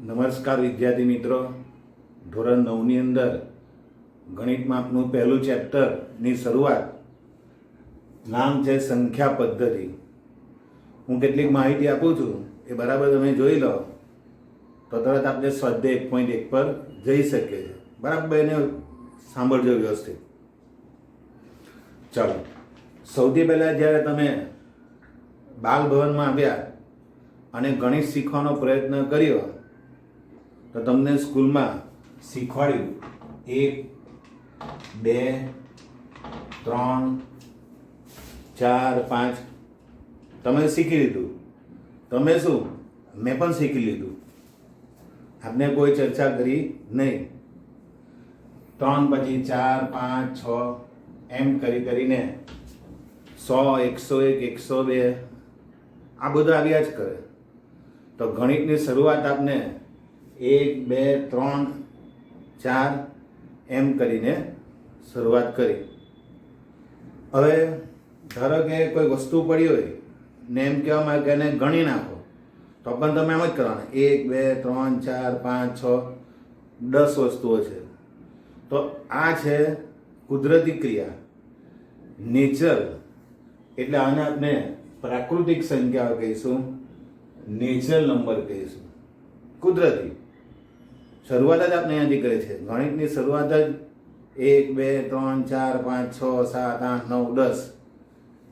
નમસ્કાર વિદ્યાર્થી મિત્રો, ધોરણ 9ની અંદર ગણિતમાં આપનું પહેલું ચેપ્ટરની શરૂઆત નામ છે સંખ્યા પદ્ધતિ. હું કેટલીક માહિતી આપું છું એ બરાબર તમે જોઈ લો તો તરત આપણે સ્વાધ્યાય 1.1 પર જઈ શકીએ છીએ. બરાબર એને સાંભળજો વ્યવસ્થિત. ચાલો, સૌથી પહેલાં જ્યારે તમે બાલ ભવનમાં આવ્યા અને ગણિત શીખવાનો પ્રયત્ન કર્યો તો તમને સ્કૂલમાં શીખવાડ્યું 1, 2, 3, 4, 5 તમે શીખી લીધું. તમે શું? મેં પણ શીખી લીધું. આપણે કોઈ ચર્ચા કરી નહીં. 3 પછી 4, 5, 6 એમ કરીને 100, 101, 102 આ બધું આવ્યા જ કરે. તો ગણિતની શરૂઆત આપણે 1, 2, 3, 4 એમ કરીને શરૂઆત કરી. હવે ધારો કે કોઈ વસ્તુ પડી હોય ને એમ કહેવામાં આવે કે એને ગણી નાખો, તો પણ તમે એમ જ કરવાના 1, 2, 3, 4, 5, 6 10 વસ્તુઓ છે. તો આ છે કુદરતી ક્રિયા, નેચરલ. એટલે આને આપણે પ્રાકૃતિક સંખ્યાઓ કહીશું, નેચરલ નંબર કહીશું, કુદરતી. શરૂઆત જ આપણે અહીંયાથી કરે છે. ગણિતની શરૂઆત જ 1, 2, 3, 4, 5, 6, 7, 8, 9, 10.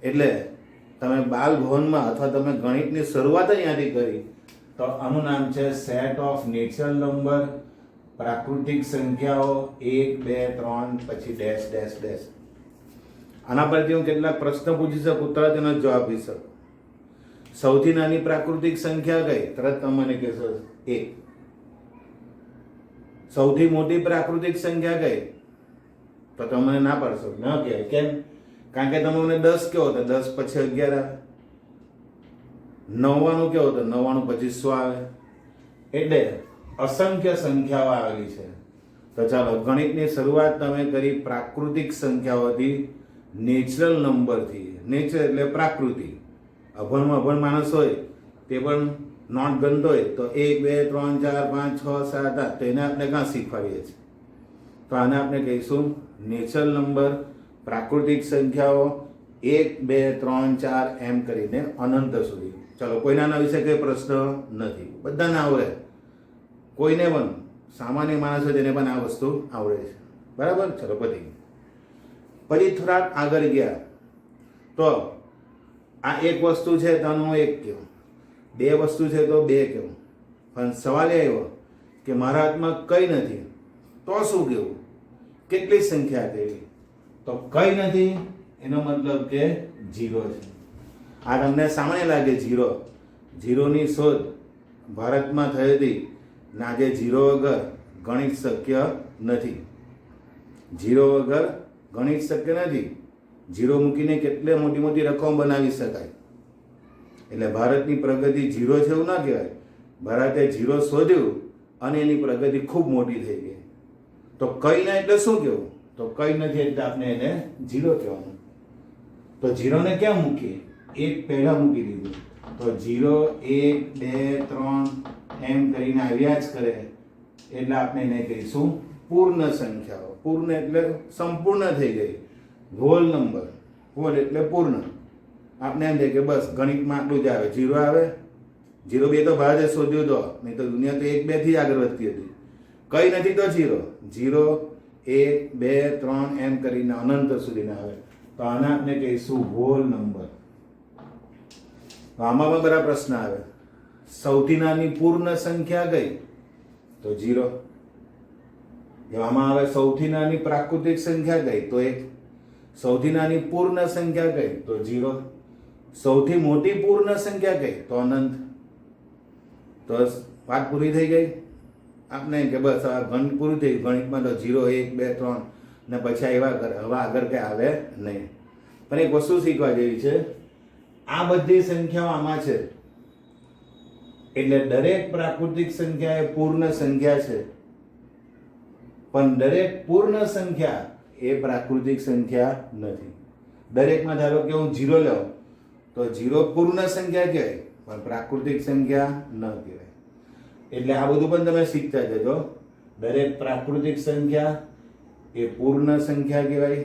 એટલે તમે બાલ ભવનમાં અથવા તમે ગણિતની શરૂઆત જ અહીંયાથી કરી તો આનું નામ છે સેટ ઓફ નેચરલ નંબર, પ્રાકૃતિક સંખ્યાઓ 1, 2, 3 પછી ડેશ ડેશ ડેશ. આના પરથી હું કેટલાક પ્રશ્ન પૂછી શકું, તરત એનો જવાબ આપી શકું. સૌથી નાની પ્રાકૃતિક સંખ્યા કઈ? તરત તમે મને કહેશો 1. સૌથી મોટી પ્રાકૃતિક સંખ્યા કઈ? તો તમે મને ના પાડશો, ન કહેવાય. કેમ? કારણ કે તમે મને 10 કહો તો 10 પછી 11 આવે, 99 કહો તો 99 પછી 100 આવે. એટલે અસંખ્ય સંખ્યાઓ આવેલી છે. તો ચાલો, ગણિતની શરૂઆત તમે કરી પ્રાકૃતિક સંખ્યાઓથી, નેચરલ નંબરથી. નેચર એટલે પ્રાકૃતિક. અભણમાં અભણ માણસ હોય તે પણ નોટ ગણતો હોય તો 1, 2, 3, 4, 5, 6, 7, 8 તો એને આપણે ક્યાં શીખવાડીએ છીએ? તો આને આપણે કહીશું નેચરલ નંબર, પ્રાકૃતિક સંખ્યાઓ 1, 2, 3, 4 એમ કરીને અનંત સુધી. ચલો, કોઈના આના વિશે કંઈ પ્રશ્ન નથી, બધાને આવડે. કોઈને પણ સામાન્ય માણસ હોય તેને પણ આ વસ્તુ આવડે છે. બરાબર? ચલો, પછી થોડાક આગળ ગયા તો આ એક વસ્તુ છે તો આનું 1 કહેવું, 2 વસ્તુ છે તો 2 કહેવું. પણ સવાલ એ આવ્યો કે મારા હાથમાં કંઈ નથી તો શું કહેવું? કેટલી સંખ્યા કહેવી? તો કંઈ નથી એનો મતલબ કે 0 છે. આ તમને સામાન્ય લાગે 0. 0ની શોધ ભારતમાં થઈ હતી. ના, જે 0 વગર ગણિત શક્ય નથી. 0 વગર ગણિત શક્ય નથી. 0 મૂકીને કેટલે મોટી મોટી રકમ બનાવી શકાય. એટલે ભારતની પ્રગતિ 0 છે એવું ના કહેવાય. ભારતે 0 શોધ્યું અને એની પ્રગતિ ખૂબ મોટી થઈ ગઈ. તો કંઈ ના એટલે શું કહેવું? તો કંઈ નથી એટલે આપણે એને 0 કહેવાનું. તો 0 ને ક્યાં મૂકીએ? 1 પહેલા મૂકી દીધું. તો 0, 1, 2, 3 એમ કરીને આવ્યા જ કરે. એટલે આપણે એને કહીશું પૂર્ણ સંખ્યાઓ. પૂર્ણ એટલે સંપૂર્ણ થઈ ગઈ. Hall number. હોલ એટલે પૂર્ણ. આપણે એમ થાય કે બસ ગણિતમાં આટલું જ આવે, 0 આવે. 0, 2 તો ભારતે શોધ્યું તો, નહીં તો દુનિયા તો 1, 2 થી આગળ વધતી હતી. કંઈ નથી તો 0. 0, 1, 2, 3 એમ કરીને અનંત સુધીના આવે. તો આને આપણે કહીશું હોલ નંબર. તો આમાં પણ બધા પ્રશ્ન આવે. સૌથી નાની પૂર્ણ સંખ્યા કઈ? તો 0. આમાં આવે સૌથી નાની પ્રાકૃતિક સંખ્યા કઈ? તો 1. સૌથી નાની પૂર્ણ સંખ્યા કઈ? તો 0. સૌથી મોટી પૂર્ણ સંખ્યા કઈ? તો અનંત. તો વાત પૂરી થઈ ગઈ. આપણે કે બસ આ ગણિત પૂરું થઈ ગયું. ગણિતમાં તો 0, 1, 2, 3 ને પછી આવ્યા કરે. હવે આગળ કઈ આવે નહીં. પણ એક વસ્તુ શીખવા જેવી છે. આ બધી સંખ્યાઓ આમાં છે એટલે દરેક પ્રાકૃતિક સંખ્યા એ પૂર્ણ સંખ્યા છે. પણ દરેક પૂર્ણ સંખ્યા એ પ્રાકૃતિક સંખ્યા નથી. દરેકમાં ધારો કે હું 0 લઉં તો 0 પૂર્ણ સંખ્યા કહેવાય, પણ પ્રાકૃતિક સંખ્યા ન કહેવાય. એટલે આ બધું પણ તમે શીખતા જજો. દરેક પ્રાકૃતિક સંખ્યા એ પૂર્ણ સંખ્યા કહેવાય,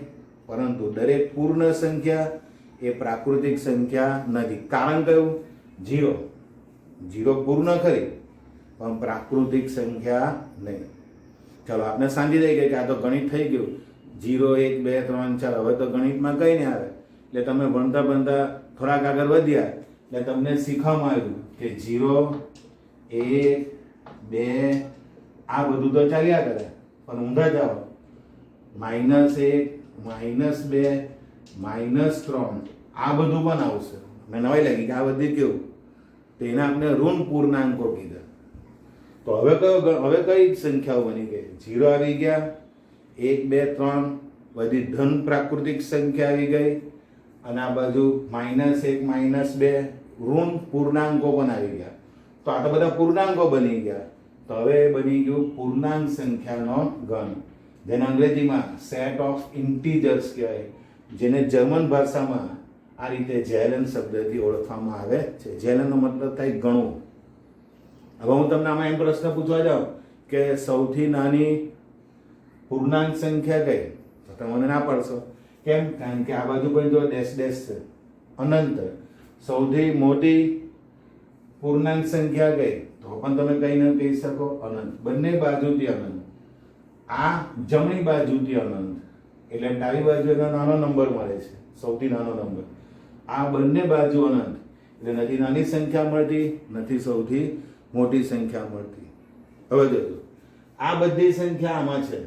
પરંતુ દરેક પૂર્ણ સંખ્યા એ પ્રાકૃતિક સંખ્યા નથી. કારણ કયું? જીરો. જીરો પૂર્ણ ખરી પણ પ્રાકૃતિક સંખ્યા નહીં. ચાલો આપણે સમજી જાય કે આ તો ગણિત થઈ ગયું. 0 1 2 3 4 હવે તો ગણિતમાં કઈ નહીં આવે. એટલે તમે ભણતા ભણતા થોડાક આગળ વધ્યા એટલે તમને શીખવામાં આવ્યું કે 0 1 2 આ બધું તો ચાલ્યા કરે, પણ ઊંધા જાઓ -1 -2 -3 આ બધું પણ આવશે. મેં નવાઈ લાગી કે આ બધી કેવું, તો એના આપણે ઋણ પૂર્ણાંકો કીધા. તો હવે કઈ સંખ્યાઓ બની ગઈ? 0 આવી ગયા, 1 2 3 બધી ધન પ્રાકૃતિક સંખ્યા આવી ગઈ, અને આ બાજુ -1 -2 ઋણ પૂર્ણાંકો પણ આવી ગયા. તો આ તો બધા પૂર્ણાંકો બની ગયા. તો હવે બની ગયું પૂર્ણાંક સંખ્યાનો ગણ, જેને અંગ્રેજીમાં સેટ ઓફ ઇન્ટીજર્સ કહેવાય, જેને જર્મન ભાષામાં આ રીતે જેલન શબ્દથી ઓળખવામાં આવે છે. જેલનનો મતલબ થાય ગણવું. હવે હું તમને આમાં એમ પ્રશ્ન પૂછવા જાઉં કે સૌથી નાની પૂર્ણાંક સંખ્યા કઈ? તો તમે મને ના પાડશો. કેમ? કારણ કે આ બાજુ પણ જો ડેશ ડેશ છે, અનંત. સૌથી મોટી પૂર્ણાંક સંખ્યા કઈ? તો પણ તમે કઈ ન કહી શકો, અનંત. બંને બાજુથી અનંત. આ જમણી બાજુથી અનંત, એટલે ડાબી બાજુ એનો નાનો નંબર મળે છે, સૌથી નાનો નંબર. આ બંને બાજુ અનંત, એટલે નથી નાની સંખ્યા મળતી, નથી સૌથી મોટી સંખ્યા મળતી. હવે જોજો, આ બધી સંખ્યા આમાં છે,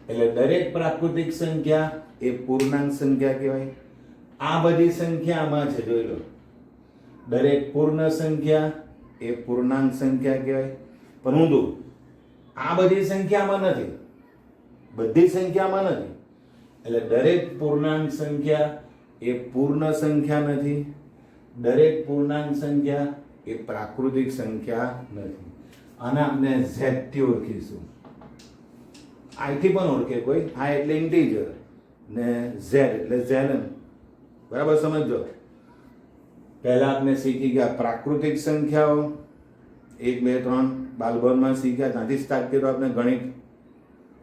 એટલે દરેક પ્રાકૃતિક સંખ્યા એ પૂર્ણાંક સંખ્યા કહેવાય. આ બધી સંખ્યા આમાં છે, જોઈ લો. દરેક પૂર્ણ સંખ્યા એ પૂર્ણાંક સંખ્યા કહેવાય. પણ ઊંધું, આ બધી સંખ્યામાં નથી, બધી સંખ્યામાં નથી. એટલે દરેક પૂર્ણાંક સંખ્યા એ પૂર્ણ સંખ્યા નથી, દરેક પૂર્ણાંક સંખ્યા એ પ્રાકૃતિક સંખ્યા નથી. આને આપણે z થી ઓળખીશું. I થી પણ ઓળખે કોઈ. આ એટલે ઇન્ટીજર ને z એટલે ઝેલન. બરાબર સમજો. પહેલા આપણે શીખી ગયા પ્રાકૃતિક સંખ્યાઓ 1 2 3 બાલભવનમાં શીખ્યા, ત્યાંથી સ્ટાર્ટ કર્યો આપણે ગણિત.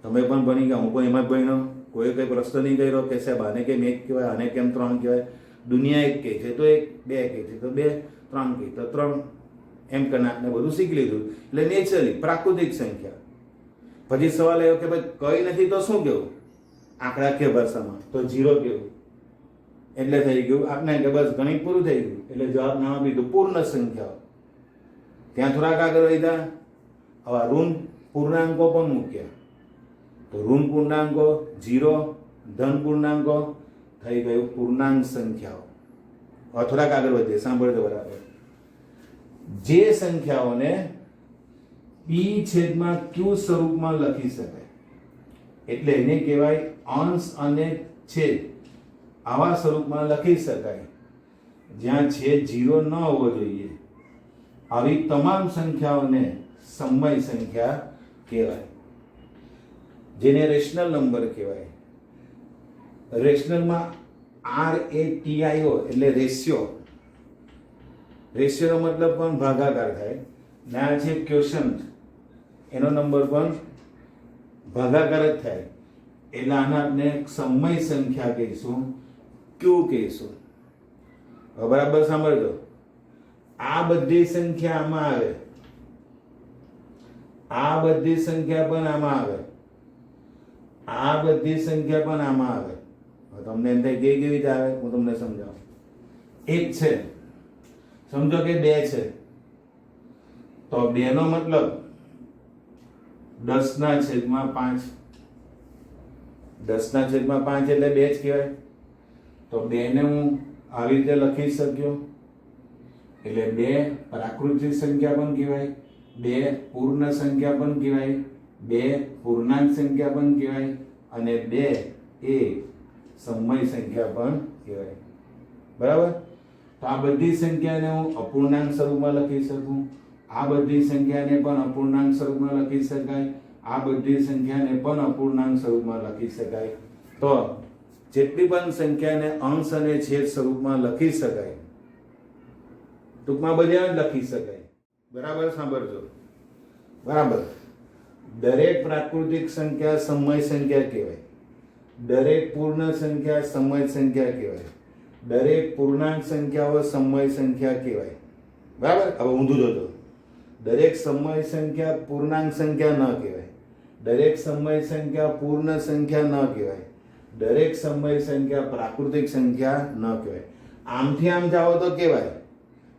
તમે પણ ભણી ગયા, હું પણ એમાં જ ભણ્યો. કોઈ કઈ પ્રશ્ન નહીં કર્યો કે સાહેબ આને કેમ 1 કહેવાય, આને કેમ 3 કહેવાય. દુનિયા 1 કહે છે તો 1, 2 કહે છે તો 2, 3 કહે તો 3, એમ કરીને આપણે બધું શીખી લીધું. એટલે નેચરલી પ્રાકૃતિક સંખ્યા. પછી સવાલ આવ્યો કે ભાઈ કઈ નથી તો શું કેવું? આંકડાકીય ભાષામાં તો 0 કેવું. એટલે થઈ ગયું આપણે કે બસ ગણિત પૂરું થઈ ગયું. એટલે જવાબ નામ આપી દીધું પૂર્ણ સંખ્યાઓ. ત્યાં થોડાક આગળ વધ્યા, હવે ઋણ પૂર્ણાંકો પણ મૂક્યા. તો ઋણ પૂર્ણાંકો 0, ધન પૂર્ણાંકો થઈ ગયું પૂર્ણાંક સંખ્યાઓ. હવે થોડાક આગળ વધીએ, સાંભળજો બરાબર. જે સંખ્યાઓને p છેદમાં q સ્વરૂપમાં લખી શકાય, એટલે એને કહેવાય અંશ અને છેદ આવા સ્વરૂપમાં લખી શકાય, જ્યાં છેદ 0 ન હોવો જોઈએ, આવી તમામ સંખ્યાઓને સમય સંખ્યા કહેવાય, જેને રેશનલ નંબર કહેવાય. રેશનલમાં RATIO એટલે રેશિયો. રેશિયોનો મતલબ પણ ભાગાકાર થાય. ને આ છે ક્વોશન્ટ, એનો નંબર પણ ભાગાકાર જ થાય. એટલે આને આપણે સમય સંખ્યા કહીશું, ક્યુ કહીશું. હવે બરાબર સાંભળજો. આ બધી સંખ્યા આમાં આવે, આ બધી સંખ્યા પણ આમાં આવે, આ બધી સંખ્યા પણ આમાં આવે. તમને એમ થાય કેવી રીતે આવે, હું તમને સમજાવું. 1 છે, સમજો કે 2 છે, તો 2 નો મતલબ 10/5. 10/5 એટલે 2 જ કહેવાય. તો 2 ને હું આવી રીતે લખી શક્યો, એટલે 2 પ્રાકૃતિક સંખ્યા પણ કહેવાય, 2 પૂર્ણ સંખ્યા પણ કહેવાય, 2 પૂર્ણાંક સંખ્યા પણ કહેવાય, અને 2 એ સમય સંખ્યા પણ કહેવાય. બરાબર. તો આ બધી સંખ્યાને હું અપૂર્ણાંક સ્વરૂપમાં લખી શકું, આ બધી સંખ્યાને પણ અપૂર્ણાંક સ્વરૂપમાં લખી શકાય, આ બધી સંખ્યાને પણ અપૂર્ણાંક સ્વરૂપમાં લખી શકાય. તો જેટલી પણ સંખ્યાને અંશ અને છેદ સ્વરૂપમાં લખી શકાય, ટૂંકમાં બધા જ લખી શકાય. બરાબર સાંભળજો. બરાબર. દરેક પ્રાકૃતિક સંખ્યા સમય સંખ્યા કહેવાય. દરેક પૂર્ણ સંખ્યા સમય સંખ્યા કહેવાય. દરેક પૂર્ણાંક સંખ્યાઓ સમય સંખ્યા કહેવાય. બરાબર. હવે ઊંધું જોજો. દરેક સમય સંખ્યા પૂર્ણાંક સંખ્યા ન કહેવાય. દરેક સમય સંખ્યા પૂર્ણ સંખ્યા ન કહેવાય. દરેક સમય સંખ્યા પ્રાકૃતિક સંખ્યા ન કહેવાય. આમથી આમ જાઓ તો કહેવાય,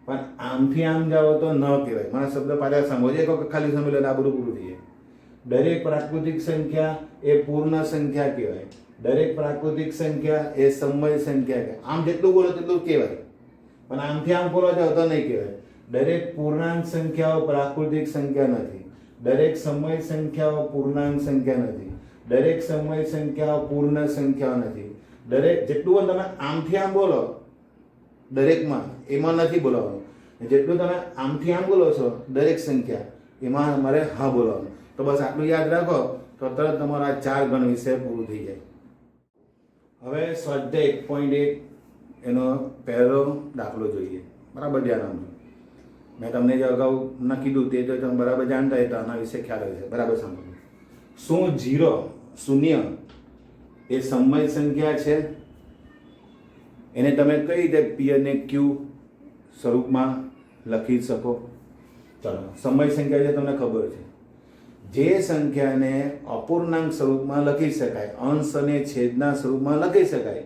પણ આમથી આમ જાઓ તો ન કહેવાય. મારા શબ્દ પાછા સાંભળો, એક વખત ખાલી સાંભળી લે, આ બધું પૂરું થઈ જાય. દરેક પ્રાકૃતિક સંખ્યા એ પૂર્ણ સંખ્યા કહેવાય. દરેક પ્રાકૃતિક સંખ્યા એ સમય સંખ્યા કહેવાય. આમ જેટલું બોલો તેટલું કહેવાય, પણ આમથી આમ બોલો જાઓ તો નહીં કહેવાય. દરેક પૂર્ણાંક સંખ્યાઓ પ્રાકૃતિક સંખ્યા નથી. દરેક સમય સંખ્યાઓ પૂર્ણાંક સંખ્યા નથી. દરેક સમય સંખ્યાઓ પૂર્ણ સંખ્યાઓ નથી. દરેક જેટલું તમે આમથી આમ બોલો દરેકમાં, એમાં નથી બોલવાનું. જેટલું તમે આમથી આમ બોલો છો દરેક સંખ્યા, એમાં અમારે હા બોલવાનું. તો બસ આટલું યાદ રાખો તો તરત તમારા 4 ગણ વિશે પૂરું થઈ જાય. હવે સ્વાધ્યાય 1.1 એનો પહેલો દાખલો જોઈએ. બરાબર ધ્યાન આપજો. મેં તમને જે અગાઉ ન કીધું તે તો તમે બરાબર જાણતા હોય તો આના વિશે ખ્યાલ આવે છે. બરાબર સાંભળો. શું 0 એ સમય સંખ્યા છે? એને તમે કઈ રીતે પી અને ક્યુ સ્વરૂપમાં લખી શકો? ચાલો, સમય સંખ્યા છે તમને ખબર છે. જે સંખ્યાને અપૂર્ણાંક સ્વરૂપમાં લખી શકાય, અંશ અને છેદના સ્વરૂપમાં લખી શકાય,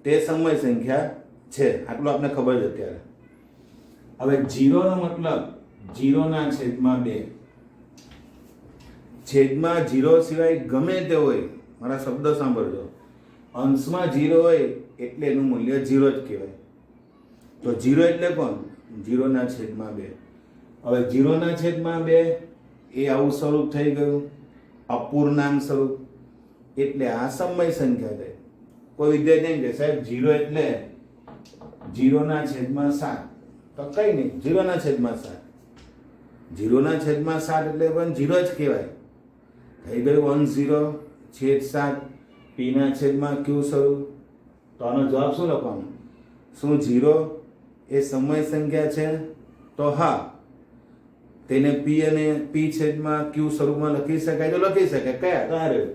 તે સમય સંખ્યા છે. આટલું આપને ખબર છે અત્યારે. હવે 0 નો મતલબ 0/2. છેદમાં 0 સિવાય ગમે તે હોય, મારા શબ્દ સાંભળજો, અંશમાં 0 હોય એટલે એનું મૂલ્ય 0 જ કહેવાય. તો 0 એટલે કોણ? 0/2. હવે 0/2 એ આવું સ્વરૂપ થઈ ગયું, અપૂર્ણાંક સ્વરૂપ. એટલે આ સમય સંખ્યા છે. કોઈ વિદ્યાર્થી એમ કે સાહેબ 0 એટલે 0/7. તો કઈ નહીં, 0/7. 0/7 એટલે પણ 0 જ કહેવાય. થઈ ગયું 10/7 p/q સ્વરૂપ. તો આનો જવાબ શું લખવાનો? શું 0 એ સમય સંખ્યા છે? તો હા, તેને p અને p/q સ્વરૂપમાં લખી શકાય તો લખી શકાય. કયા? તો આ રહ્યું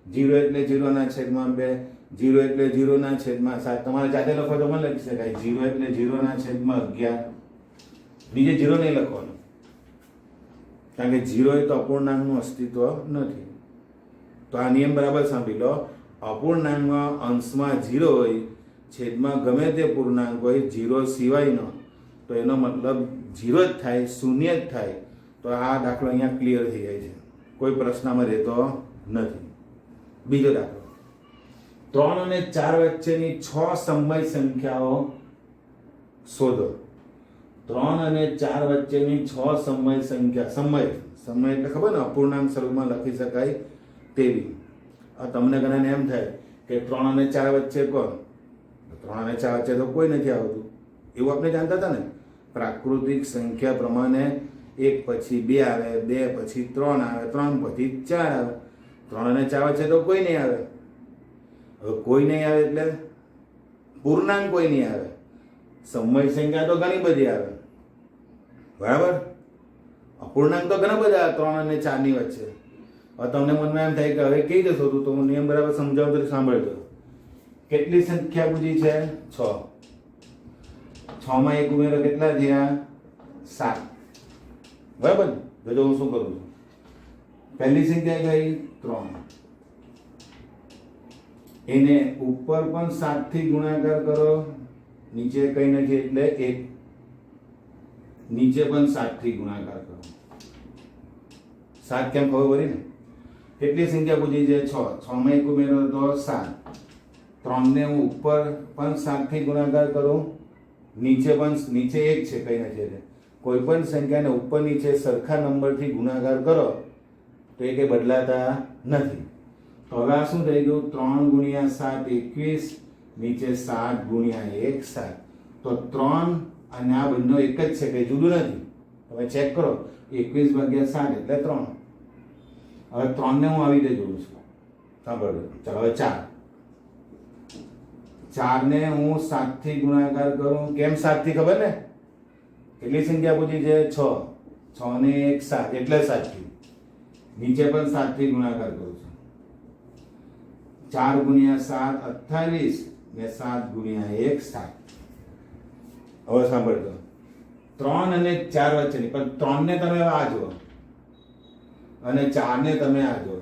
0 એટલે 0/2, 0 એટલે 0/7. તમારે જાતે લખો તો પણ લખી શકાય 0 એટલે 0/11. બીજે 0 નહીં લખવાનું, કારણ કે 0 એ તો અપૂર્ણાંકનું અસ્તિત્વ નથી. તો આ નિયમ બરાબર સાંભળી લો. અપૂર્ણાંકમાં અંશમાં 0 હોય, છેદમાં ગમે તે પૂર્ણાંક હોય 0 સિવાયનો, તો એનો મતલબ 0 જ થાય, શૂન્ય જ થાય. તો આ દાખલો અહીંયા ક્લિયર થઈ જાય છે, કોઈ પ્રશ્નમાં રહેતો નથી. બીજો દાખલો, 3 અને 4 વચ્ચેની 6 સમય સંખ્યાઓ શોધો. 3 અને 4 વચ્ચેની 6 સમય સંખ્યા. સમય એટલે ખબર ને, અપૂર્ણાંક સ્વરૂપમાં લખી શકાય તેવી. તમને ઘણાને એમ થાય કે 3 અને 4 વચ્ચે કોણ? 3 અને 4 વચ્ચે તો કોઈ નથી આવતું. એવું આપણે જાણતા હતા ને. પ્રાકૃતિક સંખ્યા પ્રમાણે 1 પછી 2 આવે, 2 પછી 3 આવે, 3 પછી 4 આવે. 3 અને 4 વચ્ચે તો કોઈ નહીં આવે. હવે કોઈ નહીં આવે એટલે પૂર્ણાંક કોઈ નહીં આવે. સમય સંખ્યા તો ઘણી બધી આવે. બરાબર? અપૂર્ણાંક તો ઘણા બધા 3 અને 4 ની વચ્ચે. હવે તમને મનમાં એમ થાય કે હવે કઈ રીતે શોધું? તો હું નિયમ બરાબર સમજાવું તો સાંભળજો. કેટલી સંખ્યા પૂછી છે? 6. 6 માં 1 ઉમેરો, કેટલા થયા? 7. બરાબર? જો હું શું કરું છું, પહેલી સંખ્યા કઈ? 3. એને ઉપર પણ 7 થી ગુણાકાર કરો, નીચે કઈ નથી એટલે 1. નીચે પણ 7 થી ગુણાકાર કરો. 7 કેમ ખબર પડી ને? કેટલી સંખ્યા પૂછી છે? 6. 6 માં 1 ઉમેરો તો 7. 3 ને હું ઉપર પણ 7 થી ગુણાકાર કરું, નીચે 1 છે, કઈ નથી એટલે કોઈ પણ સંખ્યાને ઉપર નીચે સરખા નંબરથી ગુણાકાર કરો તો એ કઈ બદલાતા નથી. તો હવે આ શું થઈ ગયું? 3 × 7 21, નીચે 7 × 1 7. તો 3 અને આ બંને એક જ છે, કઈ જુદું નથી. તમે ચેક કરો, 21/7 એટલે 3. હવે 3 ને હું આવી રીતે જોઉં છું. સાંભળો. ચાલો હવે 4. 4 ને હું 7 થી ગુણાકાર કરું. કેમ 7 થી? ખબર ને? કેટલી સંખ્યા પૂછી છે? 6. 6 ને 1 7 એટલે 7 થયું. નીચે પણ 7 થી ગુણાકાર કરું છું. 4 ગુણ્યા 7 28 ને 7 ગુણ્યા 1 7. હવે સાંભળજો, 3 અને 4 વચ્ચેની, પણ 3 ને તમે આ જો અને 4 ને તમે આ જો,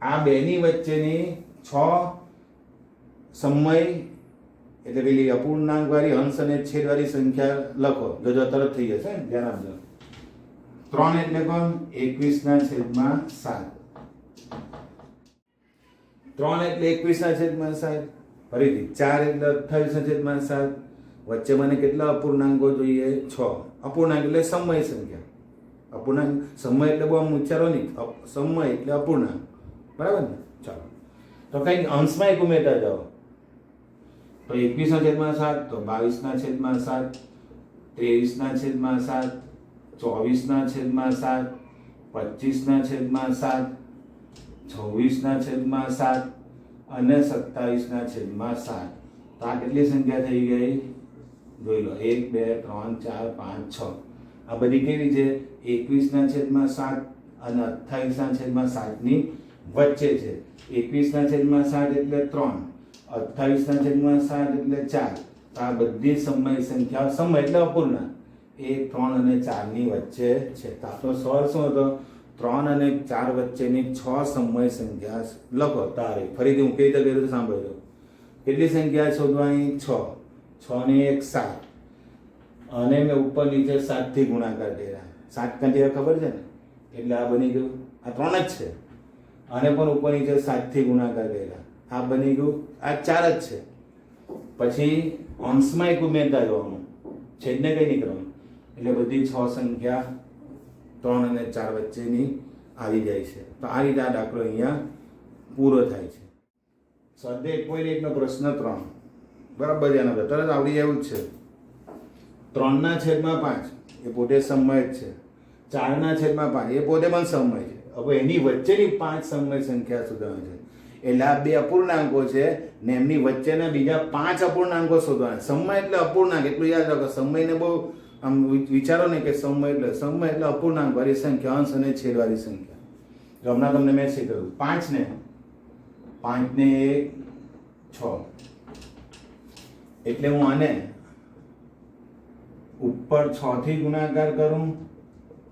આ બેની વચ્ચેની 6 સમય એટલે પેલી અપૂર્ણાંક વાળી અંશ અને છેદ વાળી સંખ્યા લખો, જો તરત થઈ જશે. ધ્યાન આપજો. 3 એટલે કોણ? 21 ના છેદમાં 7. 3 એટલે 21 ના છેદમાં 7. ફરીથી 4 એટલે 28 ના છેદમાં 7. વચ્ચે મને કેટલા અપૂર્ણાંકો જોઈએ? 6. અપૂર્ણાંક એટલે સમય સંખ્યા. અપૂર્ણાંક સમય એટલે બહુ આમ ઉચ્ચારો નહીં, સમય એટલે અપૂર્ણાંક. બરાબર ને? ચાલો, તો કઈ અંશમાં એક ઉમેરતા જાઓ. તો 21 ના છેદમાં 7, તો 22 ના છેદમાં 7, 23 ના છેદમાં 7, 24 ના છેદમાં 7, 25 ના છેદમાં 7, 26 ના છેદમાં 7 અને 27 ના છેદમાં 7. તો આ કેટલી સંખ્યા થઈ ગઈ? જોઈ લો, 1 2 3 4 5 6. આ બધી કેવી છે? 21 ના છેદમાં 7 અને 28 ના છેદમાં 7 ની વચ્ચે છે. 21 ના છેદમાં 7 એટલે 3, 28 ના છેદમાં 7 એટલે 4. આ બધી સમય સંખ્યા, સમય એટલે અપૂર્ણાંક, એ 3 અને 4 ની વચ્ચે છે. તો આપણો સવાલ શું હતો? 3 અને 4 વચ્ચેની 6 સમય સંખ્યા લખો. તારે ફરીથી હું કઈ રીતે કર્યું સાંભળજો. કેટલી સંખ્યા શોધવાની? 6. 6 ને 1 7 અને મેં ઉપર નીચે 7 થી ગુણાકાર કર્યા. 7 કંઈ ખબર છે ને, એટલે આ બની ગયું. આ 3 જ છે. અને પણ ઉપર નીચે 7 થી ગુણાકાર કર્યા. આ બની ગયું. આ 4 જ છે. પછી અંશમાં એક ઉમેરતા જવાનું, છેદને કઈ નહીં કરવાનું. એટલે બધી 6 સંખ્યા 3 અને 4 વચ્ચેની આવી જાય છે. તો આ રીતે આ દાખલો અહીંયા પૂરો થાય છે. સ્વાધ્યાય 1.1 નો પ્રશ્ન 3. બરાબર, ધ્યાન આપજો, તરત આવડી જાય એવું જ છે. 3 ના છેદમાં 5 એ પોતે સમય જ છે. 4 ના છેદમાં 5 એ પોતે પણ સમય છે. હવે એની વચ્ચેની 5 સમય સંખ્યા શોધવાની છે. એટલે આ 2 અપૂર્ણાંકો છે ને એમની વચ્ચેના બીજા 5 અપૂર્ણાંકો શોધવાના. સમય એટલે અપૂર્ણાંક, એટલું યાદ રાખો. સમયને બહુ આમ વિચારો ને કે સમય એટલે અપૂર્ણાંક વાળી સંખ્યા, અંશ અને છેદ વાળી સંખ્યા. જો હમણાં તમને મેં શીખવ્યું, 5 ને 1 6. એટલે હું આને ઉપર 6 થી ગુણાકાર કરું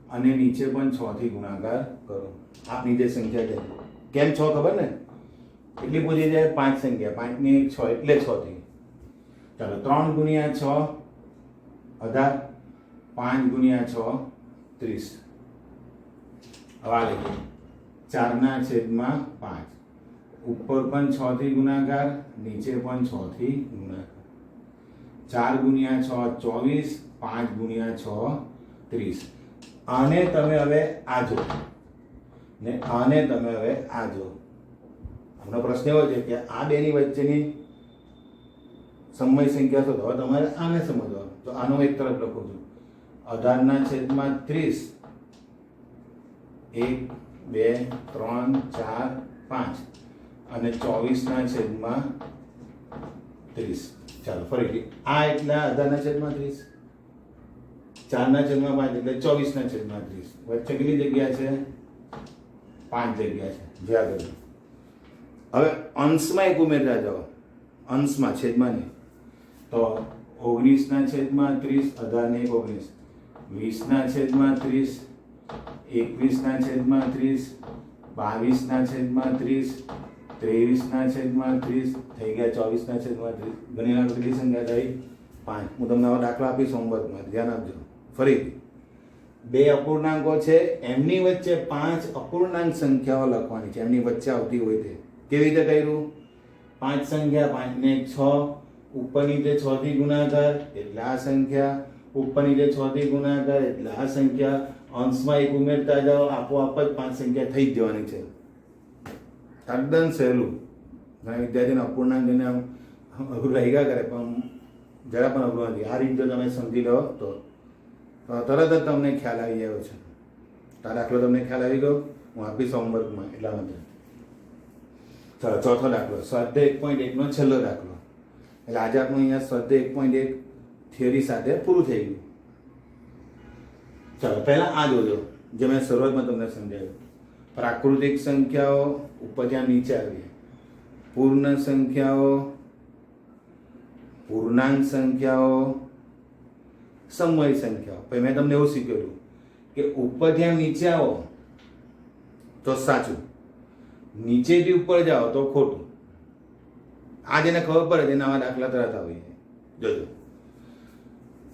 અને નીચે પણ 6 થી ગુણાકાર કરું. આ બીજી સંખ્યા છે. કેમ 6 ખબર ને? એટલી પૂછી જાય 5 સંખ્યા, 5 ને 1 6 એટલે 6 થી. ચાલો, 3 ગુણ્યા 6 18, 5 ગુણ્યા 6 30. હવે આ લઈએ 4 ના છેદમાં 5. ઉપર પણ 6 થી ગુણાકાર, નીચે પણ 6 થી ગુણાકાર. 4 ગુણ્યા 6 24, 5 ગુણ્યા 6 30. આને તમે હવે આ જો ને આને તમે હવે આ જો. હમણાં પ્રશ્ન એવો છે કે આ બેની વચ્ચેની સમય સંખ્યા શોધો. હવે તમારે આને સમજવાનું. તો આનો એક તરફ લખું છું, 18 ના છેદમાં 30, 1 2 3 4 5 અને 24 ના છેદમાં 30. ચાલો ફરીથી, આ એટલા 18 ના છેદમાં 30, 4 ના છેદમાં 5 એટલે 24 ના છેદમાં 30. વચ્ચે કેટલી જગ્યા છે? 5 જગ્યા છે. જ્યાં આગળ હવે અંશમાં એક ઉમેરતા જાઓ. અંશમાં, છેદમાં નહીં. તો 19 ના છેદમાં 30, 18 ને 19, 20 ના છેદમાં 30, 21 ના છેદમાં 30, 22 ના છેદમાં 30, 23 ના છેદમાં 30, થઈ ગયા 24 ના છેદમાં 30. ઘણી વાર કેટલી સંખ્યા થઈ? 5. હું તમને આવા દાખલા આપીશ હોમવર્કમાં, ધ્યાન આપજો. ફરીથી 2 અપૂર્ણાંકો છે, એમની વચ્ચે 5 અપૂર્ણાંક સંખ્યાઓ લખવાની છે. એમની વચ્ચે આવતી હોય તે કેવી રીતે કર્યું? 5 સંખ્યા, 5 ને 6, ઉપર નીચે 6 થી ગુણાકાર એટલે આ સંખ્યા, ઉપર નીચે 6 થી ગુણાકાર એટલે આ સંખ્યા. અંશમાં એક ઉમેરતા જાઓ, આપોઆપ જ 5 સંખ્યા થઈ જ જવાની છે. તદ્દન સહેલું. ઘણા વિદ્યાર્થીને અપૂર્ણાંક એને અઘરું લાગ્યા કરે, પણ જરા પણ અઘરું નથી. આ રીત જો તમે સમજી લો તો તરત જ તમને ખ્યાલ આવી ગયો છે. આ દાખલો તમને ખ્યાલ આવી ગયો, હું આપીશ હોમવર્કમાં, એટલા માટે. ચાલો, ચોથો દાખલો, સ્વાધ્યાય 1.1 નો છેલ્લો દાખલો. એટલે આજે આપણું અહીંયા સ્વાધ્યાય 1.1 થિયરી સાથે પૂરું થઈ ગયું. ચાલો પહેલા આ જોજો, જે મેં શરૂઆતમાં તમને સમજાવ્યું. પ્રાકૃતિક સંખ્યાઓ ઉપર જ્યાં નીચે આવીએ, પૂર્ણ સંખ્યાઓ, પૂર્ણાંક સંખ્યાઓ, સમય સંખ્યાઓ. પછી મેં તમને એવું શીખવેલું કે ઉપર જ્યાં નીચે આવો તો સાચું, નીચેથી ઉપર જાઓ તો ખોટું. આ જેને ખબર પડે તેને આવા દાખલા તરત આવી જાય. જોજો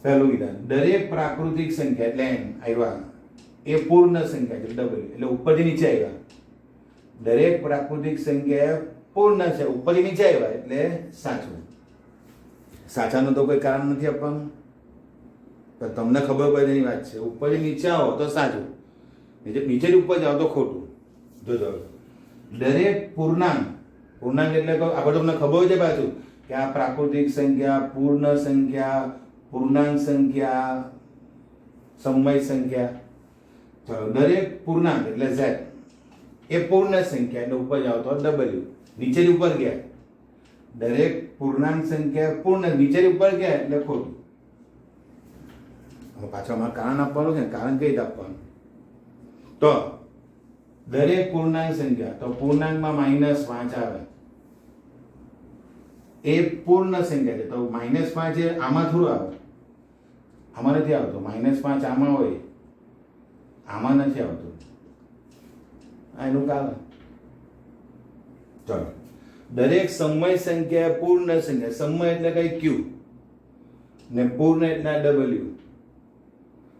પહેલું વિધાન, દરેક પ્રાકૃતિક સંખ્યા એટલે n આવ્યા એ પૂર્ણ સંખ્યા છે, ડબલ એટલે ઉપરથી નીચે આવ્યા. દરેક પ્રાકૃતિક સંખ્યા પૂર્ણ છે, ઉપરથી નીચે આવ્યા એટલે સાચું. સાચાનું તો કોઈ કારણ નથી આપવાનું, પણ તમને ખબર પડે એની વાત છે. ઉપરથી નીચે આવો તો સાચું, નીચેથી ઉપર જાઓ તો ખોટું. જોજો દરેક પૂર્ણાંક, પૂર્ણાંક એટલે આપણે તમને ખબર છે પાછું કે આ પ્રાકૃતિક સંખ્યા, પૂર્ણ સંખ્યા, પૂર્ણાંક સંખ્યા, સમય સંખ્યા. ચાલો દરેક પૂર્ણાંક એટલે z એ પૂર્ણ સંખ્યા એટલે ઉપર જાઓ તો w, નીચેથી ઉપર ગયા. દરેક પૂર્ણાંક સંખ્યા પૂર્ણ, નીચેથી ઉપર ગયા એટલે ખોટું. હવે પાછળ અમારે કારણ આપવાનું છે, કારણ કઈ રીતે આપવાનું? તો દરેક પૂર્ણાંક સંખ્યા, તો પૂર્ણાંકમાં -5 આવે એ પૂર્ણ સંખ્યા છે, તો -5 એ આમાં થોડું આવે, આમાં નથી આવતો. -5 આમાં હોય, આમાં નથી આવતું. આ એનું કારણ. ચલો દરેક સમય સંખ્યા પૂર્ણ સંખ્યા, સમય એટલે કઈ q ને પૂર્ણ એટલે w,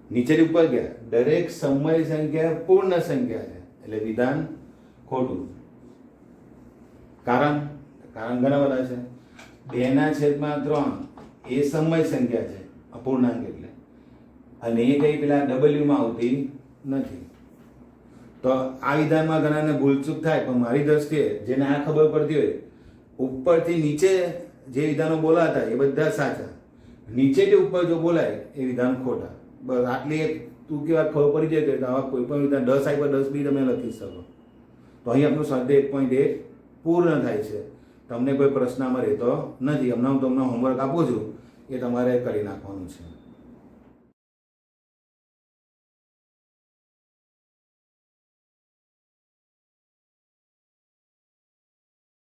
નીચેથી ઉપર ગયા. દરેક સમય સંખ્યા પૂર્ણ સંખ્યા છે એટલે વિધાન ખોટું. કારણ, કારણ ઘણા બધા છે. 2/3 એ સમય સંખ્યા છે, અપૂર્ણાંક એટલે, અને એ કઈ પેલા w માં આવતી નથી. તો આ વિધાનમાં ઘણાને ભૂલચૂક થાય, પણ મારી દ્રષ્ટિએ જેને આ ખબર પડતી હોય, ઉપરથી નીચે જે વિધાનો બોલાતા એ બધા સાચા, નીચેથી ઉપર જો બોલાય એ વિધાન ખોટા. બસ આટલી એક ટૂંકી વાત ખબર પડી જાય તો આવા કોઈ પણ વિધાન 10 આપ્યા 10 બી તમે લખી શકો. તો અહીં આપણું સ્વાધ્યાય 1.1 પૂર્ણ થાય છે. તમને કોઈ પ્રશ્ન આમાં રહેતો નથી. હમણાં હું તમને હોમવર્ક આપું છું, એ તમારે કરી નાખવાનું છે.